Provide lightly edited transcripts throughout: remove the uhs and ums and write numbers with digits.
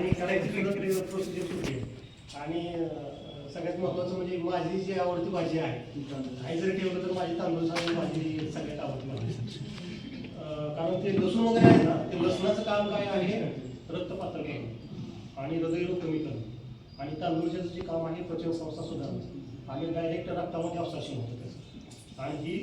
आणि करायची सुद्धा प्रोसिजर सुरू आहे. आणि सगळ्यात महत्त्वाचं म्हणजे माझी जी आवडती भाजी आहे, आई जर ठेवलं तर माझी तांदूळ सारखी भाजी सगळ्यात आवडती भाजी. कारण ते लसूण वगैरे आहे ना, ते लसणाचं काम काय आहे, रक्त पातळ करणं आणि हृदयरोग कमी करणं. आणि तांदूळचं जे काम आहे पचन संस्था सुधारणं आणि डायरेक्ट रक्तामध्ये अवसाशन होतं त्याचं. आणि ही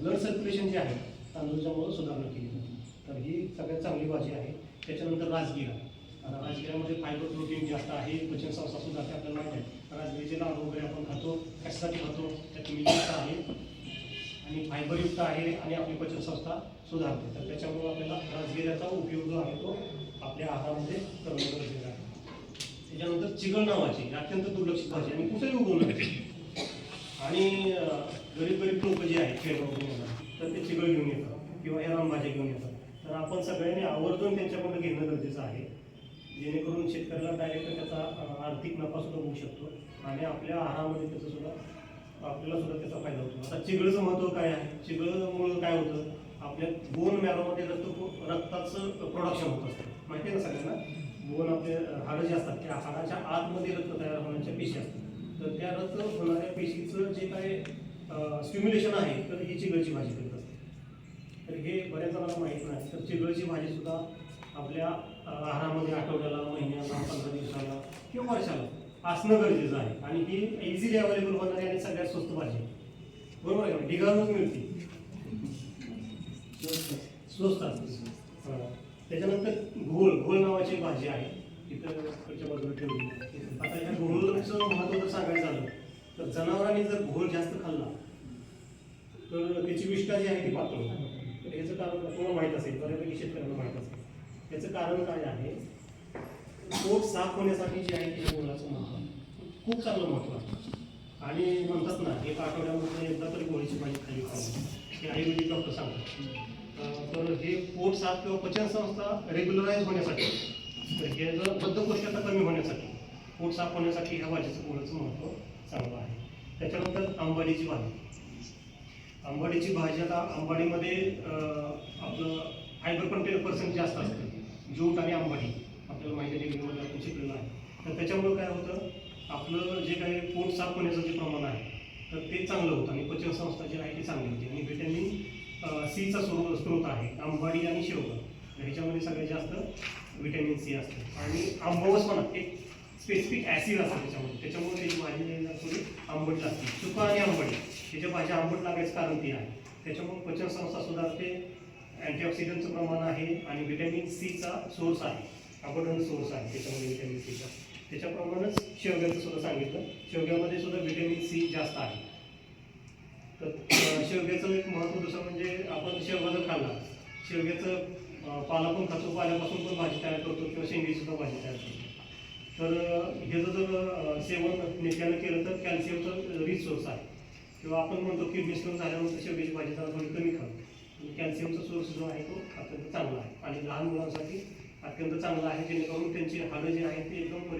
ब्लड सर्क्युलेशन जे आहे तांदूळच्यामुळं सुधारणा केली जाते. तर ही सगळ्यात चांगली भाजी आहे. त्याच्यानंतर राजगिरा. राजगिऱ्यामध्ये फायबर प्रोटीन जास्त आहे, पचन संस्था सुधारते. आपल्याला माहिती आहे राजगिरीचे लाडू वगैरे आपण खातो, कशासाठी खातो, त्यात मिलयुक्त आहे आणि फायबरयुक्त आहे आणि आपली पचन संस्था सुधारते. तर त्याच्यामुळे आपल्याला राजगिऱ्याचा उपयोग जो आहे तो आपल्या आहारामध्ये करणं गरजेचं आहे. त्याच्यानंतर चिगळ नावाची अत्यंत दुर्लक्षित भाजी आणि कुठेही उगवणार आणि गरीब लोक जे आहेत खेळगाव तर ते चिगळ घेऊन येतात किंवा या रानभाज्या घेऊन येतात. तर आपण सगळ्यांनी आवर्जून त्यांच्याकडून घेणं गरजेचं आहे, जेणेकरून शेतकऱ्याला डायरेक्ट त्याचा आर्थिक नफा सुद्धा होऊ शकतो आणि आपल्या आहारामध्ये त्याचा सुद्धा आपल्याला सुद्धा त्याचा फायदा होतो. आता चिगळचं महत्त्व काय आहे? चिगळमुळं काय होतं, आपल्या बोन मॅरोमध्ये रक्ताचं प्रोडक्शन होत असतं. माहिती आहे ना सगळ्यांना, बोन आपले हाडं जे असतात त्या हाडाच्या आतमध्ये रक्त तयार होण्याच्या पेशी असतात. तर त्या रक्त होणाऱ्या पेशीचं जे काय स्टिम्युलेशन आहे तर ही चिगळची भाजी करत असते. तर हे बऱ्याच जणांना माहीत नाही. तर चिगळची भाजी सुद्धा आपल्या आहारामध्ये आठवड्याला, महिन्याला, 15 दिवसाला किंवा वर्षाला असणं गरजेचं आहे. आणि ही इझिली अवेलेबल होणारी आणि सगळ्यात स्वस्त भाजी आहे. बरोबर आहे का? ढिगाळूनच मिळते, स्वस्त असते. त्याच्यानंतर घोळ नावाची एक भाजी आहे, तिथं पुढच्या बाजूला ठेवली. आता ह्या घोळचं महत्त्व जर सांगायचं झालं तर जनावरांनी जर घोळ जास्त खाल्ला तर त्याची विष्ठा जी आहे ती पातळ होते. तर याचं कारण तुम्हाला माहीत असेल, बऱ्यापैकी शेतकऱ्यांना माहीत असेल. याचं कारण काय आहे? पोट साफ होण्यासाठी जे आहे त्या घोळाचं महत्त्व खूप चांगलं महत्त्व आहे. आणि म्हणतात ना, एक आठवड्यामध्ये एकदा तरी घोळीची भाजी खाली खावी, हे आयुर्वेदिक डॉक्टर सांगतात. तर हे पोट साफ किंवा पचन संस्था रेग्युलराईज होण्यासाठी, तर हे जर बद्धकोष्ठता कमी होण्यासाठी, पोट साफ होण्यासाठी ह्या भाजीचं घोळाचं महत्त्व चांगलं आहे. त्याच्यानंतर आंबाडीची भाजी. आंबाडीची भाजी, आता आंबाडीमध्ये आपलं फायबर पण 10% जास्त असतं. ज्यूट आणि आंबाडी आपल्याला माहिती आहे, डिग्रीमध्ये आपण शिकलेलं आहे. तर त्याच्यामुळे काय होतं, आपलं जे काही पोट साफ होण्याचं जे प्रमाण आहे तर ते चांगलं होतं आणि पचन संस्था जी आहे ती चांगली होती. आणि व्हिटॅमिन सीचा स्रोत आहे आंबाडी आणि शेवगा. ह्याच्यामध्ये सगळ्यात जास्त व्हिटॅमिन सी असतं. आणि आंबवसपणा एक स्पेसिफिक ॲसिड असतं त्याच्यामुळे त्याची भाजी थोडी आंबट लागते. चुका आणि आंबट त्याच्या भाज्या आंबट लागायचं कारण ते आहे. त्याच्यामुळे पचन संस्था सुधारते, अँटीऑक्सिडंटचं प्रमाण आहे आणि व्हिटॅमिन सीचा सोर्स आहे, अबंडंट सोर्स आहे त्याच्यामध्ये व्हिटॅमिन सीचा. त्याच्याप्रमाणेच शेवग्याचं सुद्धा सांगितलं, शेवग्यामध्ये सुद्धा व्हिटॅमिन सी जास्त आहे. तर शेवग्याचं एक महत्त्व दुसरं म्हणजे आपण शेवगा जर खाल्ला, शेवग्याचं पाला पण खातो, पाल्यापासून पण भाजी तयार करतो किंवा शेंगीची सुद्धा भाजी तयार करतो. तर ह्याचं जर सेवन नित्यानं केलं तर कॅल्शियमचा रिच सोर्स आहे. किंवा आपण म्हणतो किडनी स्टोन झाल्यानंतर शेवग्याची भाजी जरा थोडी कमी खातो. कॅल्शियमचा सोर्स जो आहे तो अत्यंत चांगला आहे आणि लहान मुलांसाठी अत्यंत चांगला आहे, जेणेकरून त्यांची हाडं जी आहेत ती एकदम